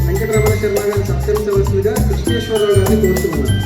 వెంకటరమణ శర్మ గారిని సత్కరించవలసిందిగా కృష్ణేశ్వరరావు గారిని కోరుతున్నాను.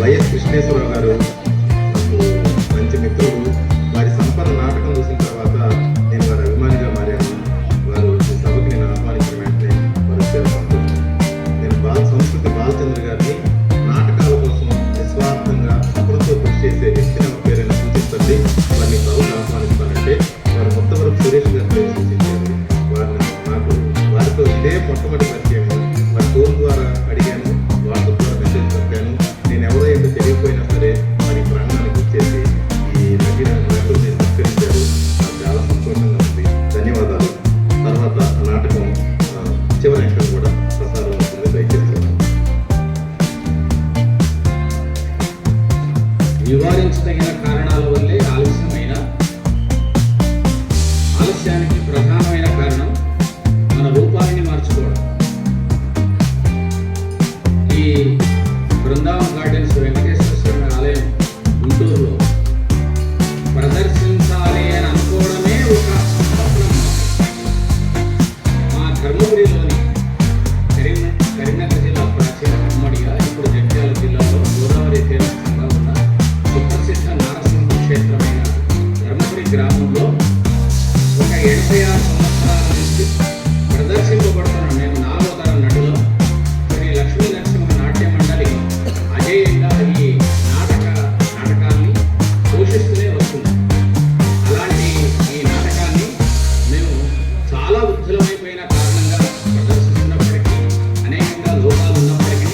వైఎస్ కృష్ణేశ్వరరావు గారు మంచి మిత్రులు. అడిగాను, వాట్సాప్ ద్వారా మెసేజ్ పంపాను. నేను ఎవరో ఏంటో తెలియకపోయినా సరే మరి ప్రాంగణానికి వచ్చేసి ఈ నటుల్ని సత్కరించారు. నాకు చాలా సంతోషంగా ఉంది. ధన్యవాదాలు. తర్వాత నాటకం చివరి అంశం కూడా ప్రసారం అవుతుంది. దయచేసి నివారించదగిన కారణాల వల్లే ఆలస్యానికి ప్రధానమైన కారణం మన రూపాన్ని మార్చుకోవడం. ఈ బృందావన్ గార్డెన్స్ వెంకటేశ్వర స్వామి ఆలయం గుంటూరులో ప్రదర్శించాలి అని అనుకోవడమే ఒక స్వప్నం. మా ధర్మపురిలోని కరీంనగర్ జిల్లా ప్రాచీన ఉమ్మడిగా ఇప్పుడు జగిత్యాల జిల్లాలో గోదావరి తీరంగా ఉన్న సుప్రసిద్ధ నారసింహ క్షేత్రమైన ధర్మపురి గ్రామంలో ఒక 86 సంవత్సరాల నుంచి ప్రదర్శింపబడుతున్న మేము 4వ తరం నటులు శ్రీ లక్ష్మీ నరసింహ నాట్య మండలి అజేయంగా ఈ నాటకాన్ని పోషిస్తూనే వస్తుంది. అలాంటి ఈ నాటకాన్ని మేము చాలా వృద్ధులమైపోయిన కారణంగా ప్రదర్శిస్తున్నప్పటికీ, అనేకంగా లోపాలు ఉన్నప్పటికీ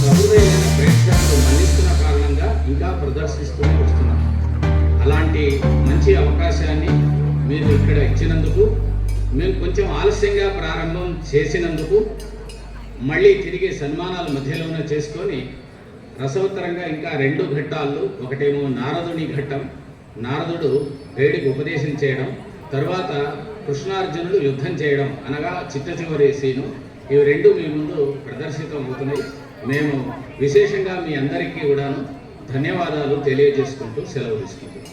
సహృదయమైన ప్రేక్షకులు మన్నిస్తున్న కారణంగా ఇంకా ప్రదర్శిస్తూనే వస్తున్నాం. అలాంటి మంచి అవకాశాన్ని మీరు ఇక్కడ ఇచ్చినందుకు, మేము కొంచెం ఆలస్యంగా ప్రారంభం చేసినందుకు, మళ్ళీ తిరిగి సన్మానాల మధ్యలోనే చేసుకొని రసవత్తరంగా ఇంకా 2 ఘట్టాలు, ఒకటేమో నారదుని ఘట్టం, నారదుడు వేడికి ఉపదేశం చేయడం, తర్వాత కృష్ణార్జునుడు యుద్ధం చేయడం అనగా చిట్ట చివరి సీను, ఇవి 2 మీ ముందు ప్రదర్శితం అవుతున్నాయి. మేము విశేషంగా మీ అందరికీ కూడాను ధన్యవాదాలు తెలియజేసుకుంటూ సెలవు తీసుకుంటున్నాం.